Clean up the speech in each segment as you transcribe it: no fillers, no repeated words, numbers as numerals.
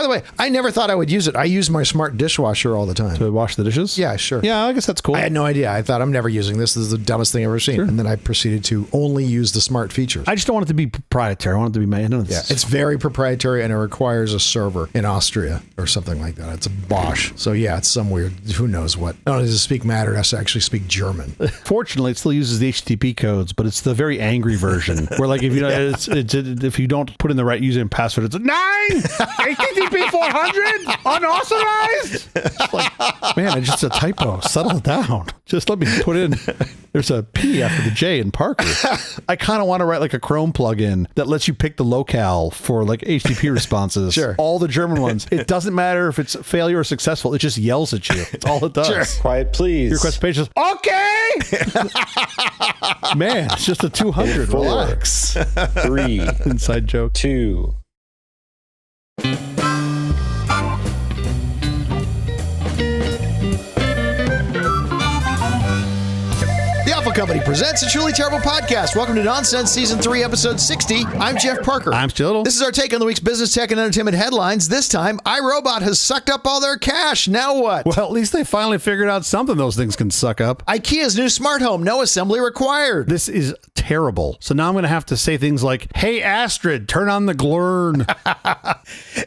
the way, I never thought I would use it. I use my smart dishwasher all the time. To wash the dishes? Yeah, sure. Yeah, I guess that's cool. I had no idea. I thought, I'm never using this. This is the dumbest thing I've ever seen. Sure. And then I proceeded to only use the smart features. I just don't want it to be proprietary. I want it to be made. Yeah, it's very proprietary, and it requires a server in Austria or something like that. It's a Bosch. So yeah, it's some weird, who knows what. Not only does it speak matter, it has to actually speak German. Fortunately, it still uses the HTTP codes, but it's the very angry version where, like, if you know, if you don't put in the right username and password, it's 9 HTTP 400 unauthorized. It's like, man, it's just a typo. Settle down. Just let me put in. There's a P after the J in Parker. I kind of want to write like a Chrome plugin that lets you pick the locale for like HTTP responses. Sure. All the German ones. It doesn't matter if it's failure or successful. It just yells at you. That's all it does. Sure. Quiet, please. Your request page is okay. Man, it's just a 200. 4, Relax. 3, Inside joke. 2. Company presents a truly terrible podcast. Welcome to Nonsense Season 3, Episode 60. I'm Jeff Parker. I'm Still. This is our take on the week's business, tech, and entertainment headlines. This time, iRobot has sucked up all their cash. Now what? Well, at least they finally figured out something those things can suck up. IKEA's new smart home, no assembly required. This is terrible. So now I'm going to have to say things like, hey, Astrid, turn on the glurn.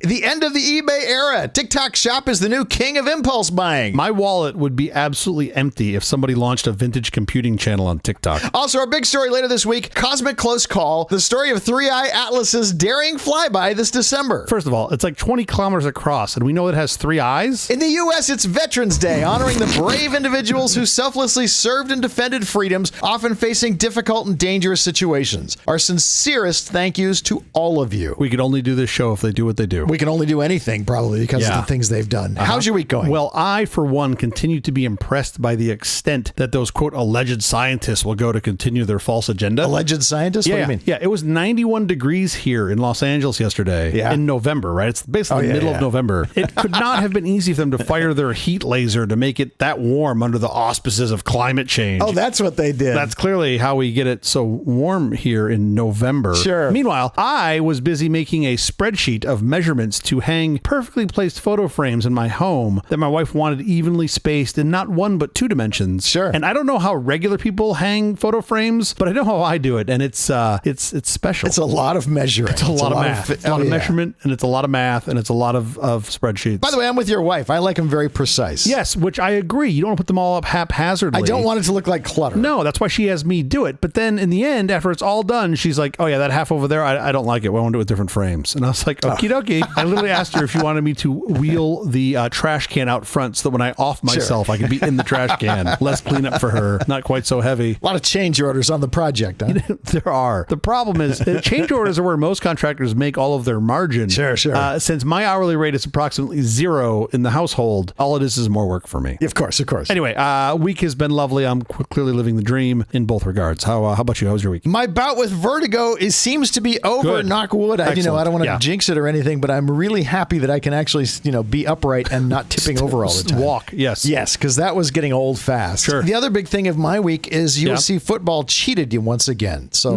The end of the eBay era. TikTok Shop is the new king of impulse buying. My wallet would be absolutely empty if somebody launched a vintage computing channel on TikTok. Also, our big story later this week, Cosmic Close Call, the story of 3i Atlas's daring flyby this December. First of all, it's like 20 kilometers across, and we know it has 3 eyes. In the U.S., it's Veterans Day, honoring the brave individuals who selflessly served and defended freedoms, often facing difficult and dangerous situations. Our sincerest thank yous to all of you. We could only do this show if they do what they do. We can only do anything, probably, because of the things they've done. How's your week going? Well, I, for one, continue to be impressed by the extent that those, quote, alleged scientists will go to continue their false agenda. Alleged scientists? Yeah, what do you mean? Yeah, it was 91 degrees here in Los Angeles yesterday in November, right? It's basically the middle of November. It could not have been easy for them to fire their heat laser to make it that warm under the auspices of climate change. Oh, that's what they did. That's clearly how we get it so warm here in November. Sure. Meanwhile, I was busy making a spreadsheet of measurements to hang perfectly placed photo frames in my home that my wife wanted evenly spaced in not 1 but 2 dimensions. Sure. And I don't know how regular people hang photo frames, but I know how I do it, and it's special. It's a lot of measuring. It's a lot of math. It's a lot of measurement, and it's a lot of math, and it's a lot of spreadsheets. By the way, I'm with your wife. I like them very precise. Yes, which I agree. You don't want to put them all up haphazardly. I don't want it to look like clutter. No, that's why she has me do it. But then in the end, after it's all done, she's like, oh yeah, that half over there, I don't like it. I want to do it with different frames. And I was like, okie dokie. I literally asked her if she wanted me to wheel the trash can out front so that when I off myself, I could be in the trash can. Less cleanup for her. Not quite so heavy. A lot of change orders on the project, huh? There are. The problem is change orders are where most contractors make all of their margin. Sure. Since my hourly rate is approximately 0 in the household, all it is more work for me. Of course. Anyway, week has been lovely. I'm clearly living the dream in both regards. How about you? How was your week? My bout with vertigo seems to be over. Good. Knock wood. I don't want to jinx it or anything, but I'm really happy that I can actually, be upright and not tipping over all the time. Walk. Yes, because that was getting old fast. Sure. The other big thing of my week is USC football cheated you once again. So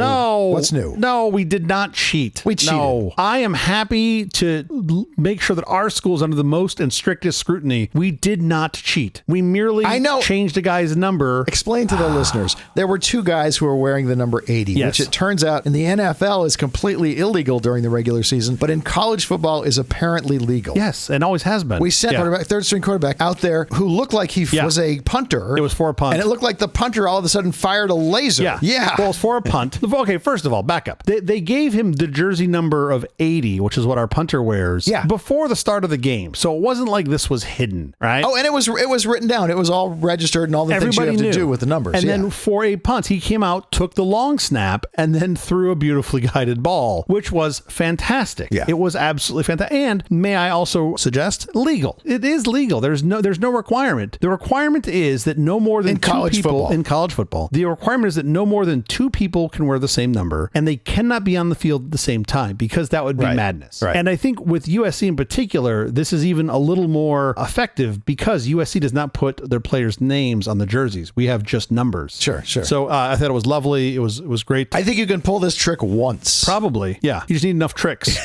what's new? No, we did not cheat. We cheated. No. I am happy to make sure that our school is under the most and strictest scrutiny. We did not cheat. We merely changed a guy's number. Explain to the listeners. There were 2 guys who were wearing the number 80, which it turns out in the NFL is completely illegal during the regular season, but in college football is apparently legal. Yes, and always has been. We sent third string quarterback out there who looked like he was a punter. It was for a punt. And it looked like the punter all of a sudden fired a laser. Yeah. Well, it's for a punt. Okay, first of all, back up. They gave him the jersey number of 80, which is what our punter wears, before the start of the game. So it wasn't like this was hidden, right? Oh, and it was written down. It was all registered and all the things you have to do with the numbers. And then for a punt, he came out, took the long snap, and then threw a beautifully guided ball, which was fantastic. Yeah. It was absolutely fantastic. And may I also suggest, legal. It is legal. There's no requirement. The requirement is that no more than 2 people in college college football, the requirement is that no more than 2 people can wear the same number, and they cannot be on the field at the same time, because that would be madness. Right. And I think with USC in particular, this is even a little more effective because USC does not put their players' names on the jerseys. We have just numbers. Sure. So I thought it was lovely. It was great. I think you can pull this trick once. Probably. Yeah. You just need enough tricks.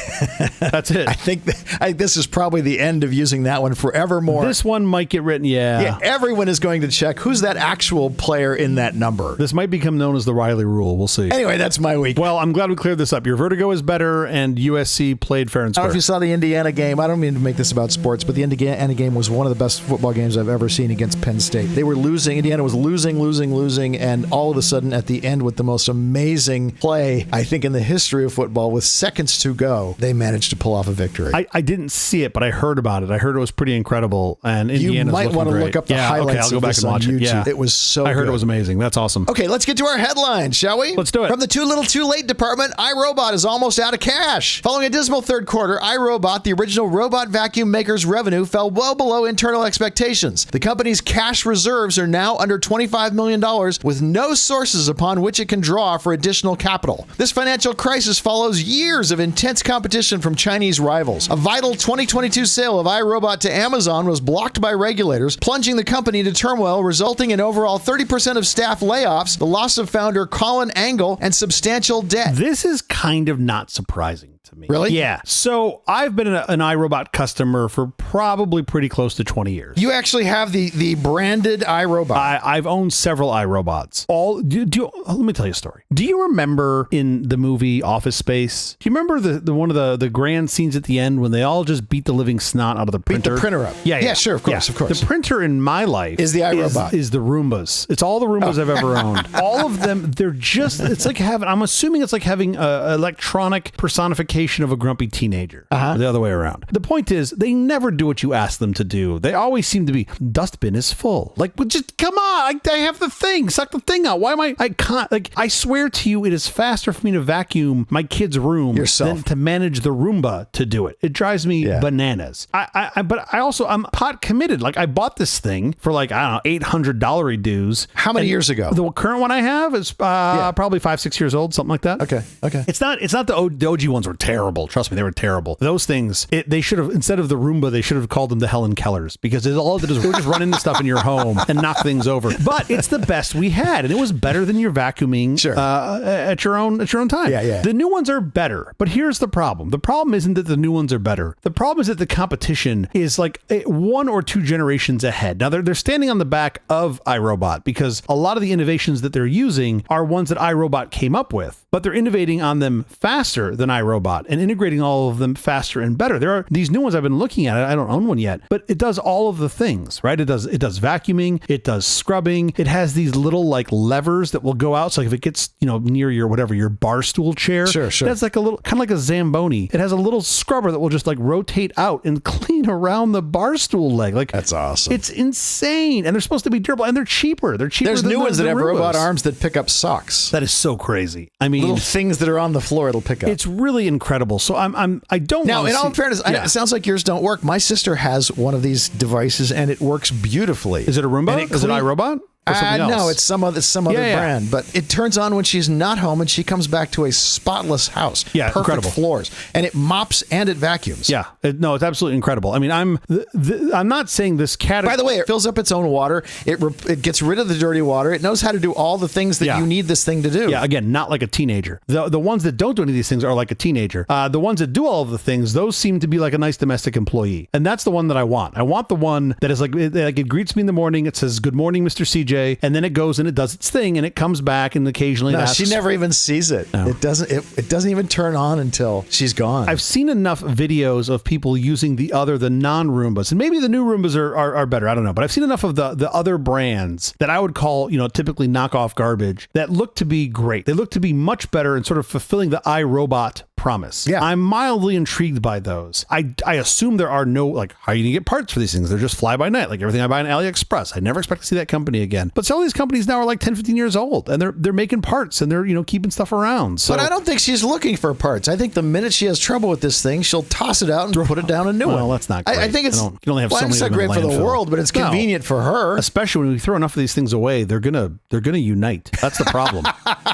That's it. I think this is probably the end of using that one forevermore. This one might get written. Yeah, everyone is going to check who's that actual player in that number. This might become known as the Riley rule. We'll see. Anyway, that's my week. Well, I'm glad we cleared this up. Your Vertigo is better, and USC played fair and I don't square. know if you saw the Indiana game. I don't mean to make this about sports, but the Indiana game was one of the best football games I've ever seen against Penn State. They were losing. Indiana was losing, and all of a sudden at the end, with the most amazing play, I think, in the history of football, with seconds to go, they managed to pull off a victory. I didn't see it, but I heard about it. I heard it was pretty incredible, and Indiana's you might want to great. look up the highlights okay, I'll go of back this and watch on it. YouTube. Yeah. It was so I heard good. it was amazing. That's awesome. Okay, let's get to our headlines, shall we? Let's do it. From the too little too late department, iRobot is almost out of cash. Following a dismal third quarter, iRobot, the original robot vacuum maker's revenue, fell well below internal expectations. The company's cash reserves are now under $25 million, with no sources upon which it can draw for additional capital. This financial crisis follows years of intense competition from Chinese rivals. A vital 2022 sale of iRobot to Amazon was blocked by regulators, plunging the company into turmoil, resulting in overall 30% of staff layoffs, the loss of founder Colin Angle, and substantial debt. This is kind of not surprising to me. Really? Yeah. So I've been an iRobot customer for probably pretty close to 20 years. You actually have the branded iRobot. I've owned several iRobots. Let me tell you a story. Do you remember in the movie Office Space? Do you remember the one of the grand scenes at the end when they all just beat the living snot out of the printer? Beat the printer up. Yeah, sure, of course. The printer in my life is the iRobot. Is the Roombas. It's all the Roombas I've ever owned. All of them. They're just. It's like having. I'm assuming it's like having an electronic personification of a grumpy teenager. The other way around. The point is, they never do what you ask them to do. They always seem to be, dustbin is full. Like, well, just come on. I have the thing. Suck the thing out. Why am I can't. Like, I swear to you, it is faster for me to vacuum my kid's room than to manage the Roomba to do it. It drives me bananas. But I'm pot committed. Like, I bought this thing for like, I don't know, $800 dues. How many years ago? The current one I have is probably 5-6 years old, something like that. Okay. It's not the OG ones were terrible. Trust me, they were terrible. Those things, they should have, instead of the Roomba, they should have called them the Helen Kellers, because all it did is just run into stuff in your home and knock things over. But it's the best we had, and it was better than your vacuuming at your own time. Yeah. The new ones are better, but here's the problem. The problem isn't that the new ones are better. The problem is that the competition is like 1 or 2 generations ahead. Now they're standing on the back of iRobot because a lot of the innovations that they're using are ones that iRobot came up with, but they're innovating on them faster than iRobot and integrating all of them faster and better. There are these new ones I've been looking at. I don't own one yet, but it does all of the things, right? It does vacuuming, it does scrubbing. It has these little like levers that will go out. So if it gets, near your bar stool chair, that's like a little, kind of like a Zamboni. It has a little scrubber that will just like rotate out and clean around the bar stool leg. Like, that's awesome. It's insane. And they're supposed to be durable, and they're cheaper. There's than new ones that have Roombas. robot arms that pick up socks. That is so crazy. I mean, little things that are on the floor it'll pick up. It's really incredible. So I don't now, in all fairness, it sounds like yours don't work. My sister has one of these devices and it works beautifully. Is it a Roomba? Is it iRobot? No, it's some other brand, but it turns on when she's not home and she comes back to a spotless house. Yeah, perfect incredible. floors, and it mops and it vacuums. Yeah, it's absolutely incredible. I mean, I'm not saying this category. By the way, it fills up its own water. It gets rid of the dirty water. It knows how to do all the things that you need this thing to do. Yeah, again, not like a teenager. The ones that don't do any of these things are like a teenager. The ones that do all of the things, those seem to be like a nice domestic employee, and that's the one that I want. I want the one that is like it greets me in the morning. It says, "Good morning, Mr. CJ," and then it goes and it does its thing and it comes back and occasionally asks. She never even sees it. No. It doesn't even turn on until she's gone. I've seen enough videos of people using the non-Roombas, and maybe the new Roombas are better. I don't know, but I've seen enough of the other brands that I would call, typically knockoff garbage that look to be great. They look to be much better and sort of fulfilling the iRobot promise. Yeah. I'm mildly intrigued by those. I assume there are no, like, how are you going to get parts for these things? They're just fly by night, like everything I buy on AliExpress. I never expect to see that company again. But some of these companies now are like 10, 15 years old, and they're making parts, and they're, keeping stuff around. So, but I don't think she's looking for parts. I think the minute she has trouble with this thing, she'll toss it out and put it down a new one. Well, that's not great. I think it's, you can only have so many it's not of them in great for the landfill. world, but it's convenient for her. Especially when we throw enough of these things away, they're gonna unite. That's the problem.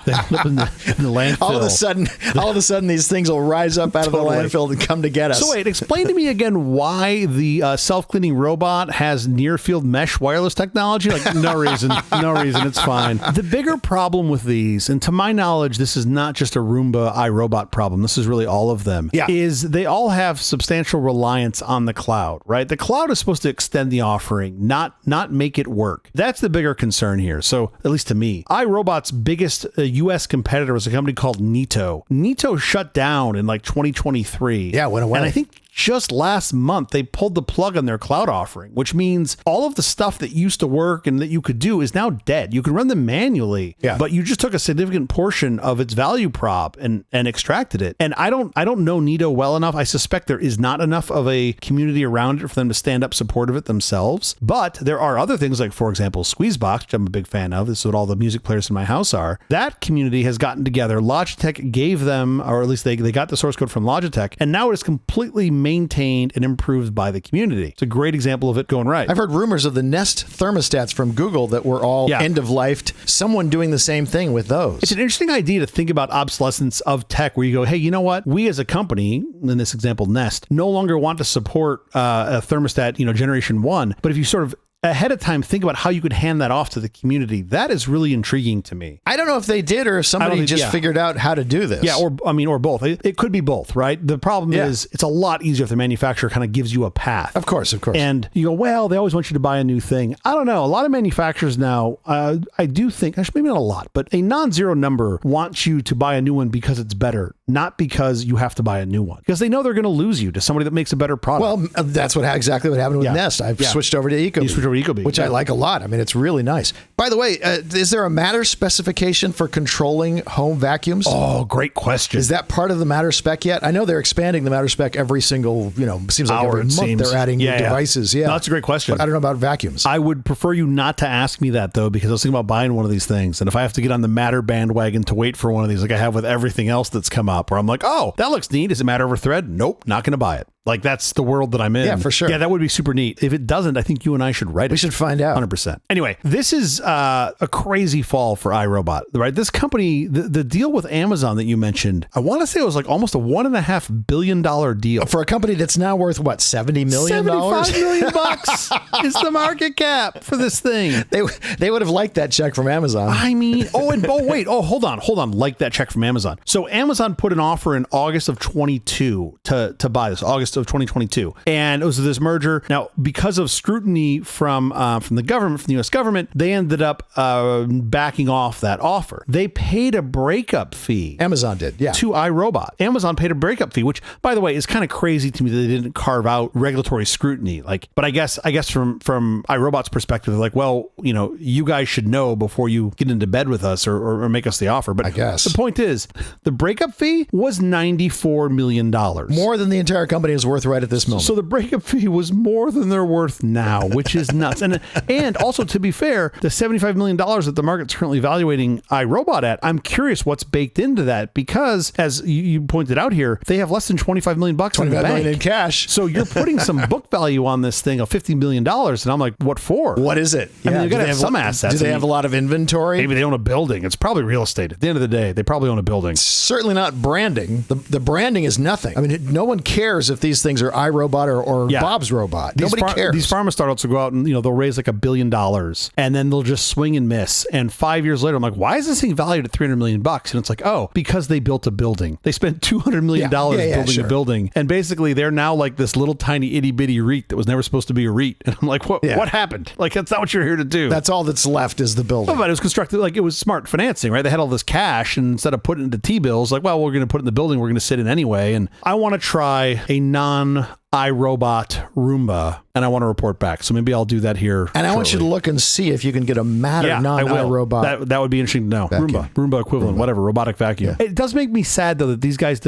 They end up in the landfill. All of a sudden, these things will rise up out of the landfill and come to get us. So wait, explain to me again why the self-cleaning robot has near-field mesh wireless technology. Like, no reason. It's fine. The bigger problem with these, and to my knowledge, this is not just a Roomba iRobot problem. This is really all of them. Yeah. Is they all have substantial reliance on the cloud, right? The cloud is supposed to extend the offering, not make it work. That's the bigger concern here. So at least to me, iRobot's biggest U.S. competitor was a company called Neato. Neato shut down in like 2023. Yeah, went away. And I think just last month, they pulled the plug on their cloud offering, which means all of the stuff that used to work and that you could do is now dead. You can run them manually, but you just took a significant portion of its value prop and extracted it. And I don't know Neato well enough. I suspect there is not enough of a community around it for them to stand up support of it themselves. But there are other things like, for example, Squeezebox, which I'm a big fan of. This is what all the music players in my house are. That community has gotten together. Logitech gave them, or at least they got the source code from Logitech, and now it is completely maintained and improved by the community. It's a great example of it going right. I've heard rumors of the Nest thermostats from Google that were all end-of-lifed. Someone doing the same thing with those. It's an interesting idea to think about obsolescence of tech where you go, hey, you know what? We as a company, in this example, Nest, no longer want to support a thermostat, generation 1. But if you sort of ahead of time think about how you could hand that off to the community, that is really intriguing to me. I don't know if they did or if somebody figured out how to do this. Yeah, or both. It could be both, right? The problem is it's a lot easier if the manufacturer kind of gives you a path. Of course. And you go, well, they always want you to buy a new thing. I don't know. A lot of manufacturers now, I do think, actually maybe not a lot, but a non-zero number wants you to buy a new one because it's better, not because you have to buy a new one. Because they know they're going to lose you to somebody that makes a better product. Well, that's exactly what happened with Nest. I've switched over to Ecobee. Which I like a lot. I mean, it's really nice. By the way, is there a Matter specification for controlling home vacuums? Oh, great question. Is that part of the Matter spec yet? I know they're expanding the Matter spec every single, seems like every month they're adding new devices. Yeah. No, that's a great question. But I don't know about vacuums. I would prefer you not to ask me that, though, because I was thinking about buying one of these things. And if I have to get on the Matter bandwagon to wait for one of these, like I have with everything else that's come up, where I'm like, oh, that looks neat. Is it Matter over Thread? Nope, not going to buy it. Like, that's the world that I'm in. Yeah, for sure. Yeah, that would be super neat. If it doesn't, I think you and I should write it. We should find out. 100%. Anyway, this is a crazy fall for iRobot, right? This company, the deal with Amazon that you mentioned, I want to say it was like almost a $1.5 billion deal. For a company that's now worth, what, $70 million? $75 million bucks is the market cap for this thing. They would have liked that check from Amazon. I mean, hold on. Like that check from Amazon. So Amazon put an offer in August of 22 to buy this, August of 2022. And it was this merger. Now, because of scrutiny from the government, from the US government, they ended up backing off that offer. They paid a breakup fee. Amazon did, yeah. To iRobot. Amazon paid a breakup fee, which, by the way, is kind of crazy to me that they didn't carve out regulatory scrutiny. But I guess from iRobot's perspective, they're like, well, you guys should know before you get into bed with us or make us the offer. But I guess the point is, the breakup fee was $94 million. More than the entire company is worth right at this moment. So the breakup fee was more than they're worth now, which is nuts. And also, to be fair, the $75 million that the market's currently valuating iRobot at, I'm curious what's baked into that, because as you pointed out here, they have less than $25 million in the bank. In cash. So you're putting some book value on this thing of $50 million. And I'm like, what for? What is it? I mean, they've got to have some assets. Do they have a lot of inventory? Maybe they own a building. It's probably real estate. At the end of the day, they probably own a building. Certainly not branding. The branding is nothing. I mean, no one cares if these things are iRobot or Bob's Robot. Nobody cares. These pharma startups will go out and they'll raise like $1 billion and then they'll just swing and miss. And 5 years later, I'm like, why is this thing valued at $300 million? And it's like, oh, because they built a building. They spent $200 million building a building. And basically they're now like this little tiny itty bitty REIT that was never supposed to be a REIT. And I'm like, what happened? Like, that's not what you're here to do. That's all that's left is the building. Oh, but it was constructed like it was smart financing, right? They had all this cash, and instead of putting it into T-bills, like, well, we're going to put it in the building we're going to sit in anyway. And I want to try a iRobot Roomba, and I want to report back. So maybe I'll do that here. And I want you to look and see if you can get a Matter non-iRobot. That would be interesting to know. Vacuum. Roomba equivalent, whatever, robotic vacuum. Yeah. It does make me sad though that these guys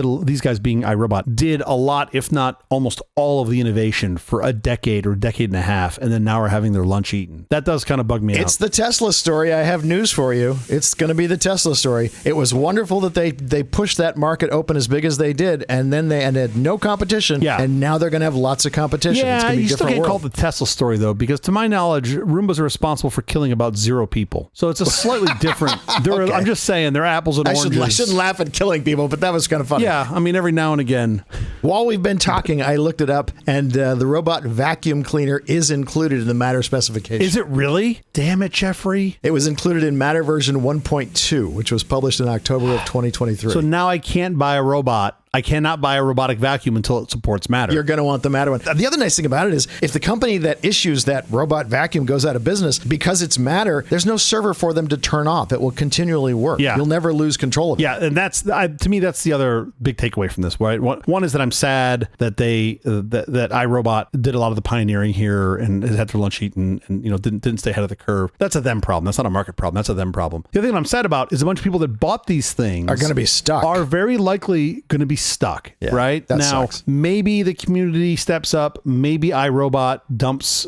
being iRobot did a lot, if not almost all of the innovation for a decade or decade and a half, and then now are having their lunch eaten. That does kind of bug me out. It's the Tesla story. I have news for you. It's going to be the Tesla story. It was wonderful that they pushed that market open as big as they did, and then they had no competition. Yeah. And now they're going to have lots of competition. Yeah, it's going to be you still can't call it the Tesla story though, because to my knowledge, Roombas are responsible for killing about 0 people. So it's a slightly different. Okay. I'm just saying they're apples and oranges. I shouldn't laugh at killing people, but that was kind of funny. Yeah, I mean every now and again. While we've been talking, I looked it up, and the robot vacuum cleaner is included in the Matter specification. Is it really? Damn it, Jeffrey. It was included in Matter version 1.2, which was published in October of 2023. So now I can't buy a robot. I cannot buy a robotic vacuum until it supports Matter. You're going to want the Matter one. The other nice thing about it is if the company that issues that robot vacuum goes out of business, because it's Matter, there's no server for them to turn off. It will continually work. Yeah. You'll never lose control of it. Yeah, and that's to me that's the other big takeaway from this. Right? One is that I'm sad that that iRobot did a lot of the pioneering here and has had their lunch eaten and didn't stay ahead of the curve. That's a them problem. That's not a market problem. That's a them problem. The other thing I'm sad about is a bunch of people that bought these things are going to be stuck. Are very likely going to be stuck, right? That now, sucks. maybe the community steps up. Maybe iRobot dumps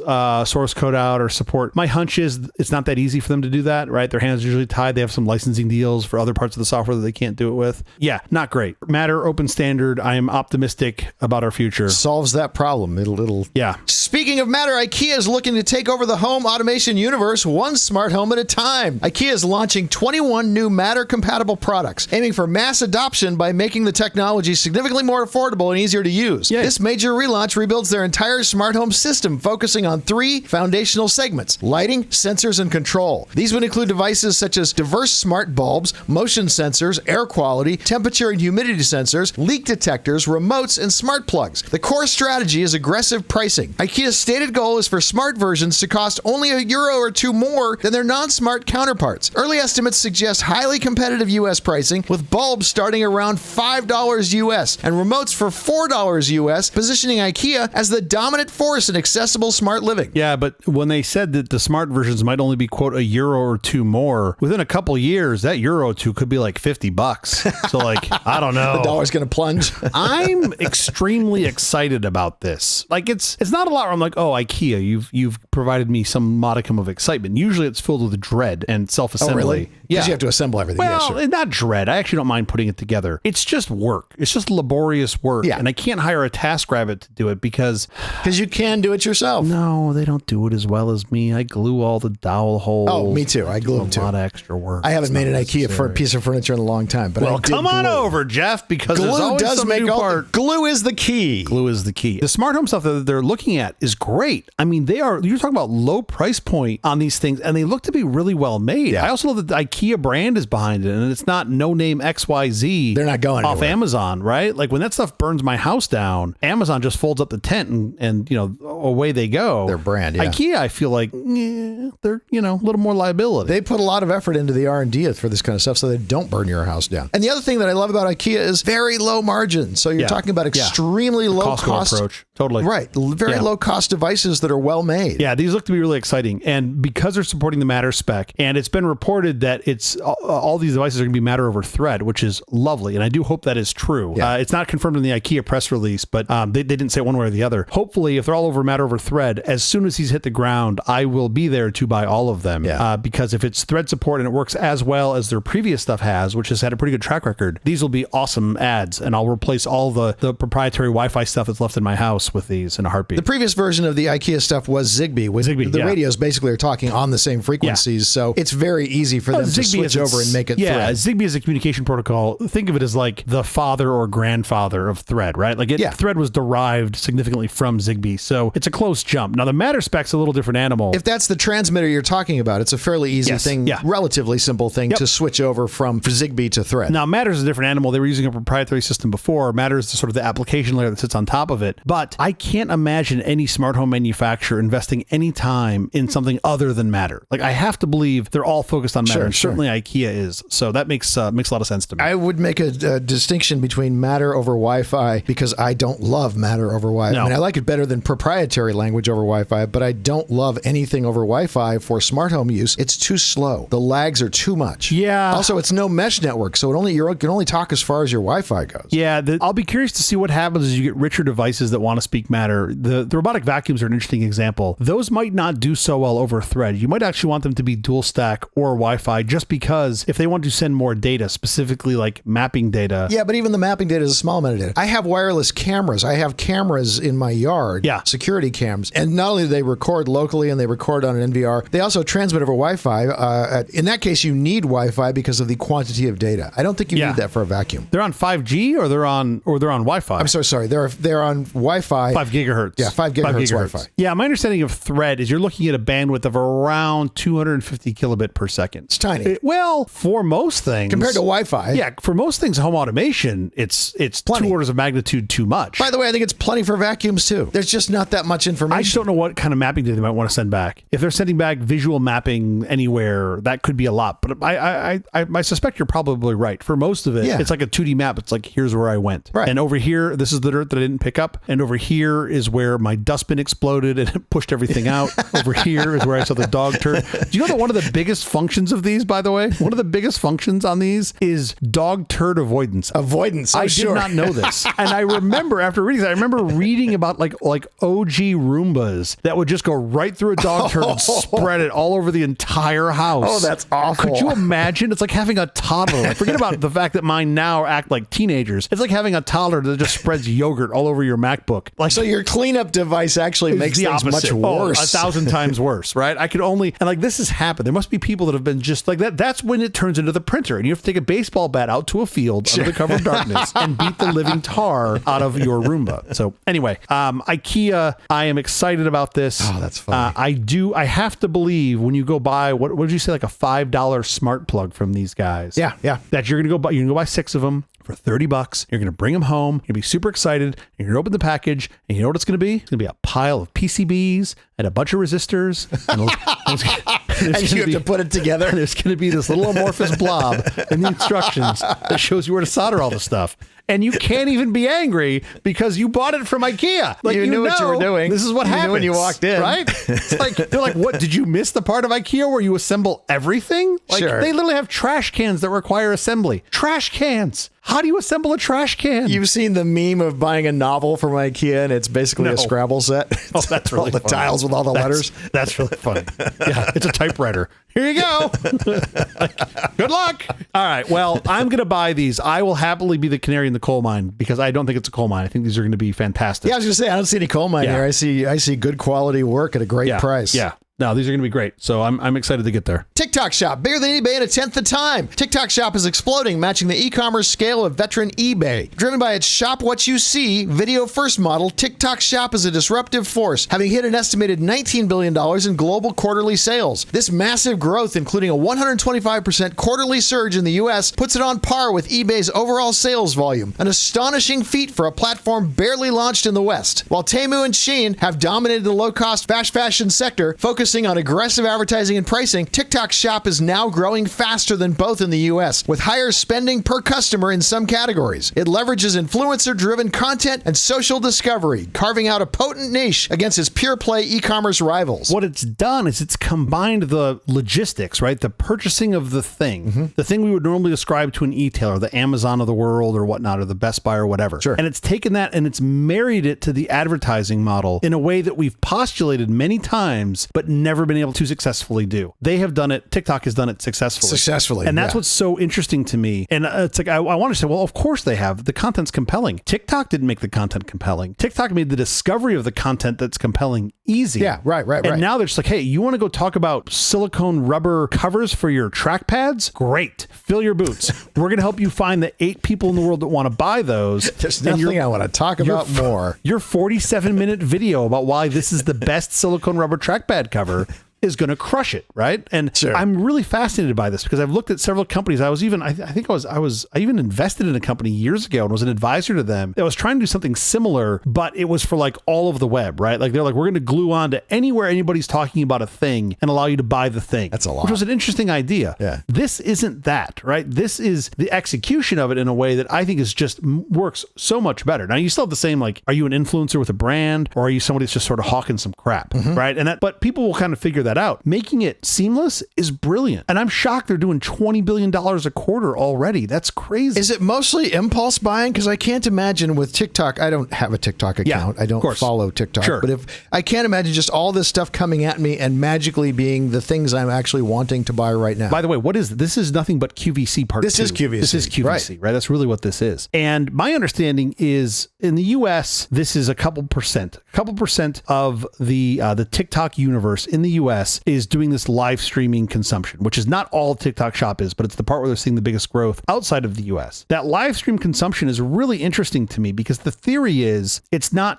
source code out or support. My hunch is it's not that easy for them to do that, right? Their hands are usually tied. They have some licensing deals for other parts of the software that they can't do it with. Yeah, not great. Matter, open standard. I am optimistic about our future. Solves that problem. It'll. Yeah. Speaking of Matter, IKEA is looking to take over the home automation universe one smart home at a time. IKEA is launching 21 new Matter-compatible products, aiming for mass adoption by making the technology significantly more affordable and easier to use. Yay. This major relaunch rebuilds their entire smart home system, focusing on 3 foundational segments: lighting, sensors, and control. These would include devices such as diverse smart bulbs, motion sensors, air quality, temperature and humidity sensors, leak detectors, remotes, and smart plugs. The core strategy is aggressive pricing. IKEA's stated goal is for smart versions to cost only €1 or 2 more than their non-smart counterparts. Early estimates suggest highly competitive U.S. pricing, with bulbs starting around $5 U.S. and remotes for $4 U.S., positioning IKEA as the dominant force in accessible smart living. Yeah, but when they said that the smart versions might only be, quote, €1 or 2 more, within a couple years, that euro or 2 could be like $50. So like, I don't know. The dollar's going to plunge. I'm extremely excited about this. Like it's not a lot where I'm like, oh, IKEA, you've provided me some modicum of excitement. Usually it's filled with dread and self-assembly. Oh, really? Yeah. Because you have to assemble everything. Well, yeah, sure. Not dread. I actually don't mind putting it together. It's just work. It's just laborious work. Yeah. And I can't hire a TaskRabbit to do it because you can do it yourself. No, they don't do it as well as me. I glue all the dowel holes. Oh, me too. I glue them too. A lot of extra work. I haven't made an IKEA for a piece of furniture in a long time. But well, come on over, Jeff, because there's always some new part. Glue is the key. Glue is the key. The smart home stuff that they're looking at is great. I mean, you're talking about low price point on these things, and they look to be really well made. Yeah. I also love that the IKEA brand is behind it, and it's not no name XYZ. They're not going off anywhere. Amazon, right? Like when that stuff burns my house down, Amazon just folds up the tent and away they go. Their brand, yeah. IKEA, I feel like they're a little more liability. They put a lot of effort into the R&D for this kind of stuff so they don't burn your house down. And the other thing that I love about IKEA is very low margin. So you're talking about extremely low cost approach. Totally. Right. Very low cost devices that are well made. Yeah, these look to be really exciting. And because they're supporting the Matter spec, and it's been reported that it's all these devices are going to be Matter over Thread, which is lovely. And I do hope that is true. Yeah. It's not confirmed in the IKEA press release, but they didn't say one way or the other. Hopefully, if they're all over Matter over Thread, as soon as he's hit the ground, I will be there to buy all of them. Yeah. Because if it's Thread support and it works as well as their previous stuff has, which has had a pretty good track record, these will be awesome ads. And I'll replace all the proprietary Wi-Fi stuff that's left in my house with these in a heartbeat. The previous version of the IKEA stuff was Zigbee. The radios basically are talking on the same frequencies, so it's very easy for them to switch over and make it Thread. Yeah, Zigbee is a communication protocol. Think of it as like the father or grandfather of Thread, right? Like Thread was derived significantly from Zigbee. So it's a close jump. Now, the Matter spec's a little different animal. If that's the transmitter you're talking about, it's a fairly easy thing, relatively simple thing to switch over from Zigbee to Thread. Now, Matter is a different animal. They were using a proprietary system before. Matter is sort of the application layer that sits on top of it. But I can't imagine any smart home manufacturer investing any time in something other than Matter. Like, I have to believe they're all focused on Matter. Certainly IKEA is. So that makes a lot of sense to me. I would make a distinction between Matter over Wi-Fi because I don't love Matter over Wi-Fi. No. I mean, I like it better than proprietary language over Wi-Fi, but I don't love anything over Wi-Fi for smart home use. It's too slow. The lags are too much. Yeah. Also, it's no mesh network, so you can only talk as far as your Wi-Fi goes. Yeah. I'll be curious to see what happens as you get richer devices that want to speak Matter. The robotic vacuums are an interesting example. Those might not do so well over Thread. You might actually want them to be dual stack or Wi-Fi just because if they want to send more data, specifically like mapping data. Yeah, but even the mapping data is a small amount of data. I have wireless cameras. I have cameras in my yard, security cams. And not only do they record locally and they record on an NVR, they also transmit over Wi-Fi. In that case, you need Wi-Fi because of the quantity of data. I don't think you need that for a vacuum. They're on 5G or they're on Wi-Fi? I'm so sorry. They're on Wi-Fi. 5 gigahertz. Yeah, 5 gigahertz Wi-Fi. Yeah, my understanding of Thread is you're looking at a bandwidth of around 250 kilobit per second. It's tiny. For most things. Compared to Wi-Fi. Yeah, for most things, home automation, it's plenty. 2 orders of magnitude too much. By the way, I think it's plenty for vacuums too. There's just not that much information. I just don't know what kind of mapping data they might want to send back. If they're sending back visual mapping anywhere, that could be a lot. But I suspect you're probably right. For most of it, it's like a 2D map. It's like, here's where I went. Right. And over here, this is the dirt that I didn't pick up. And over here is where my dustbin exploded and it pushed everything out. Over here is where I saw the dog turd. Do you know that one of the biggest functions of these, by the way, one of the biggest functions on these is dog turd avoidance. I did not know this. And I remember after reading that, I remember reading about like OG Roombas that would just go right through a dog turd and spread it all over the entire house. Oh, that's awful. Could you imagine? It's like having a toddler. Like, forget about the fact that mine now act like teenagers. It's like having a toddler that just spreads yogurt all over your MacBook. Like, so your cleanup device actually makes things much worse. 1,000 times worse, right? I could only, and like this has happened. There must be people that have been just like that. That's when it turns into the printer and you have to take a baseball bat out to a field under the cover of darkness and beat the living tar out of your Roomba. So anyway, IKEA, I am excited about this. Oh, that's funny. I have to believe when you go buy, what did you say, like a $5 smart plug from these guys? Yeah. That you're going to go buy 6 of them for $30. You're going to bring them home. You're going to be super excited. You're going to open the package and you know what it's going to be? It's going to be a pile of PCBs and a bunch of resistors. And you have to put it together. And there's going to be this little amorphous blob in the instructions that shows you where to solder all the stuff. And you can't even be angry because you bought it from IKEA. Like, you knew what you were doing. This is what happened when you walked in, right? It's like they're like, "What? Did you miss the part of IKEA where you assemble everything?" Like, sure. They literally have trash cans that require assembly. Trash cans. How do you assemble a trash can? You've seen the meme of buying a novel from IKEA and it's basically a Scrabble set. Oh, that's really all the funny. tiles with all the letters. That's really funny. Yeah, it's a typewriter. Here you go. Good luck. All right. Well, I'm going to buy these. I will happily be the canary in the coal mine because I don't think it's a coal mine. I think these are going to be fantastic. Yeah, I was going to say, I don't see any coal mine here. I see good quality work at a great price. Yeah. No, these are going to be great. So I'm excited to get there. TikTok Shop, bigger than eBay in a tenth the time. TikTok Shop is exploding, matching the e-commerce scale of veteran eBay. Driven by its shop what you see, video-first model, TikTok Shop is a disruptive force, having hit an estimated $19 billion in global quarterly sales. This massive growth, including a 125% quarterly surge in the U.S., puts it on par with eBay's overall sales volume, an astonishing feat for a platform barely launched in the West. While Temu and Shein have dominated the low-cost fast fashion sector, focusing on aggressive advertising and pricing, TikTok Shop is now growing faster than both in the U.S., with higher spending per customer in some categories. It leverages influencer-driven content and social discovery, carving out a potent niche against its pure-play e-commerce rivals. What it's done is it's combined the logistics, right? The purchasing of the thing, the thing we would normally describe to an e-tailer, the Amazon of the world or whatnot, or the Best Buy or whatever. Sure. And it's taken that and it's married it to the advertising model in a way that we've postulated many times, but never been able to successfully do. They have done it. TikTok has done it successfully. And that's what's so interesting to me. And it's like, I want to say, well, of course they have. The content's compelling. TikTok didn't make the content compelling. TikTok made the discovery of the content that's compelling easy. Yeah, right. And now they're just like, hey, you want to go talk about silicone rubber covers for your track pads? Great. Fill your boots. We're going to help you find the 8 people in the world that want to buy those. There's nothing I want to talk about more. Your 47-minute video about why this is the best silicone rubber trackpad cover is going to crush it, right? And sure. I'm really fascinated by this because I've looked at several companies. I even invested in a company years ago and was an advisor to them that was trying to do something similar, but it was for like all of the web, right? Like they're like, we're going to glue on to anywhere anybody's talking about a thing and allow you to buy the thing. That's a lot. Which was an interesting idea. Yeah. This isn't that, right? This is the execution of it in a way that I think is just works so much better. Now you still have the same, like, are you an influencer with a brand or are you somebody that's just sort of hawking some crap, right? And but people will kind of figure that out. Making it seamless is brilliant. And I'm shocked they're doing $20 billion a quarter already. That's crazy. Is it mostly impulse buying? Because I can't imagine with TikTok, I don't have a TikTok account. I don't follow TikTok. Sure. But if I can't imagine just all this stuff coming at me and magically being the things I'm actually wanting to buy right now. By the way, this is nothing but QVC part 2. This is QVC. This is QVC, right? That's really what this is. And my understanding is in the US, this is a couple percent of the TikTok universe in the US is doing this live streaming consumption, which is not all TikTok Shop is, but it's the part where they're seeing the biggest growth outside of the US. That live stream consumption is really interesting to me because the theory is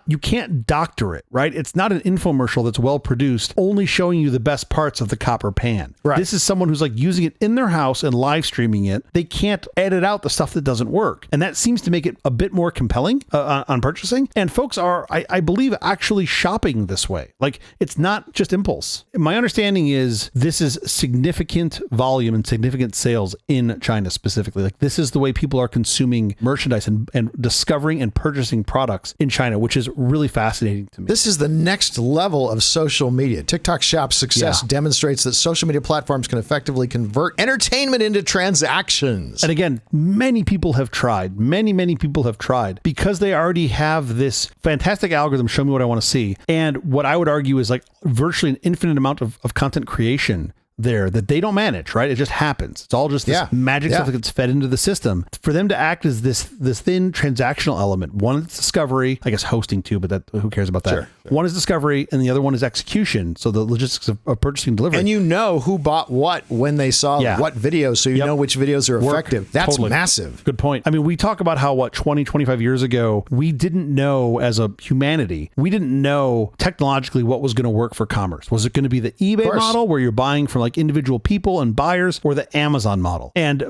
you can't doctor it, right? It's not an infomercial that's well produced, only showing you the best parts of the copper pan. Right. This is someone who's like using it in their house and live streaming it. They can't edit out the stuff that doesn't work. And that seems to make it a bit more compelling on purchasing. And folks are, I believe, actually shopping this way. Like, it's not just impulse. My understanding is this is significant volume and significant sales in China specifically. Like, this is the way people are consuming merchandise and discovering and purchasing products in China, which is really fascinating to me. This is the next level of social media. TikTok Shop's success demonstrates that social media platforms can effectively convert entertainment into transactions. And again, many people have tried. Many people have tried because they already have this fantastic algorithm, show me what I want to see. And what I would argue is like virtually an infinite amount of content creation there that they don't manage, right? It just happens. It's all just this magic stuff that gets fed into the system. For them to act as this thin transactional element, one is discovery, I guess hosting too, but who cares about that? Sure. One is discovery and the other one is execution. So the logistics of purchasing and delivery. And you know who bought what when they saw what videos, so you know which videos are effective. That's massive. Good point. I mean, we talk about how 20, 25 years ago, we didn't know as a humanity, we didn't know technologically what was going to work for commerce. Was it going to be the eBay model where you're buying from like individual people and buyers, or the Amazon model? And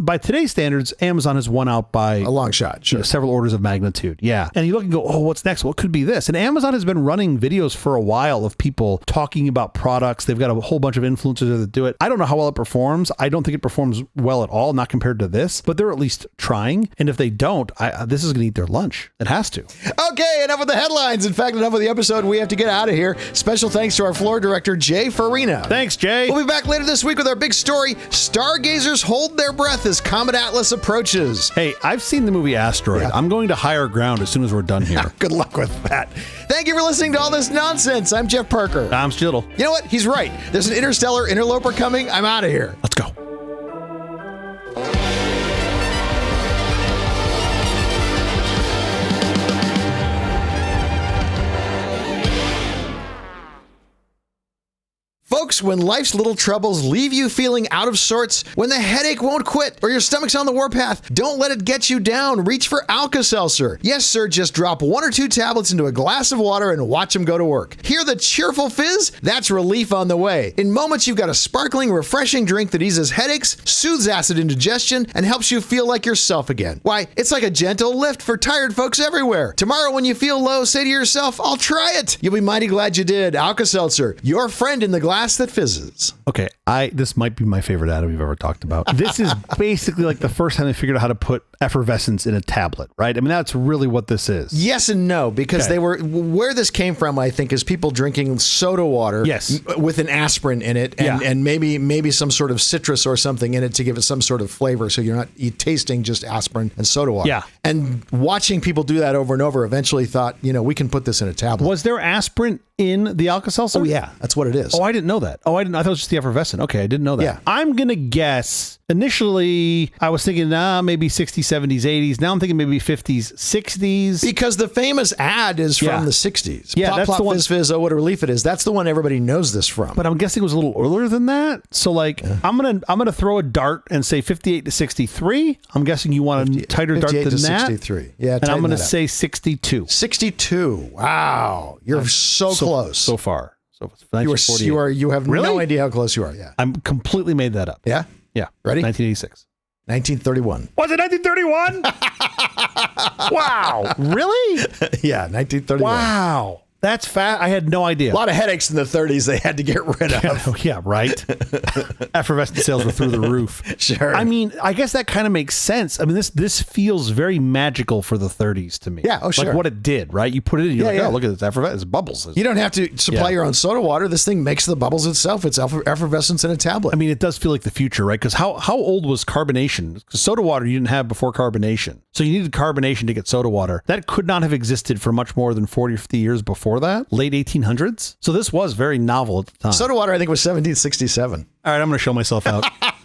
by today's standards, Amazon has won out by a long shot, several orders of magnitude. Yeah. And you look and go, oh, what's next? Well, it could be this. And Amazon has been running videos for a while of people talking about products. They've got a whole bunch of influencers that do it. I don't know how well it performs. I don't think it performs well at all, not compared to this, but they're at least trying. And if they don't, this is going to eat their lunch. It has to. Okay, enough with the headlines. In fact, enough with the episode. We have to get out of here. Special thanks to our floor director, Jay Farina. Thanks, Jay. We'll be back later this week with our big story. Stargazers hold their breath as Comet Atlas approaches. Hey, I've seen the movie Asteroid. Yeah. I'm going to higher ground as soon as we're done here. Good luck with that. Thank you for listening to all this nonsense. I'm Jeff Parker. I'm Skittle. You know what? He's right. There's an interstellar interloper coming. I'm out of here. Let's go. Folks, when life's little troubles leave you feeling out of sorts, when the headache won't quit, or your stomach's on the warpath, don't let it get you down. Reach for Alka-Seltzer. Yes, sir, just drop 1 or 2 tablets into a glass of water and watch them go to work. Hear the cheerful fizz? That's relief on the way. In moments, you've got a sparkling, refreshing drink that eases headaches, soothes acid indigestion, and helps you feel like yourself again. Why, it's like a gentle lift for tired folks everywhere. Tomorrow, when you feel low, say to yourself, I'll try it. You'll be mighty glad you did. Alka-Seltzer, your friend in the glass gas that fizzes. Okay, this might be my favorite ad we've ever talked about. This is basically like the first time they figured out how to put effervescence in a tablet, right? I mean, that's really what this is. Yes and no, because where this came from, I think, is people drinking soda water with an aspirin in it and maybe some sort of citrus or something in it to give it some sort of flavor, so you're not tasting just aspirin and soda water. Yeah. And watching people do that over and over eventually thought, we can put this in a tablet. Was there aspirin in the Alka-Seltzer? Oh, yeah. That's what it is. Oh, I didn't know that. I thought it was just the effervescent. Okay, I didn't know that. Yeah. I'm going to guess, initially, I was thinking, maybe 60s, 70s, 80s. Now I'm thinking maybe 50s, 60s. Because the famous ad is from the 60s. Yeah, Plop, that's plop, the one. fizz, fizz, oh, what a relief it is. That's the one everybody knows this from. But I'm guessing it was a little earlier than that. So I'm gonna throw a dart and say 58 to 63. I'm guessing you want a tighter dart than to that. 63. Yeah, and I'm gonna say 62. 62. Wow, you're so close so far. So you have Really? no idea how close you are. Yeah, I'm completely made that up. Yeah. Ready? 1986. 1931. Was it 1931? Wow. Really? Yeah, 1931. Wow. That's fast. I had no idea. A lot of headaches in the 30s they had to get rid of. Yeah, right. Effervescent sales were through the roof. Sure. I mean, I guess that kind of makes sense. I mean, this feels very magical for the 30s to me. Yeah, oh, sure. Like what it did, right? You put it in, you're oh, look at this effervescent. It's bubbles. You don't have to supply your own soda water. This thing makes the bubbles itself. It's effervescence in a tablet. I mean, it does feel like the future, right? Because how old was carbonation? Because soda water you didn't have before carbonation. So you needed carbonation to get soda water. That could not have existed for much more than 40 or 50 years before that. Late 1800s. So this was very novel at the time. Soda water, I think, was 1767. All right, I'm going to show myself out.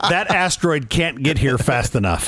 That asteroid can't get here fast enough.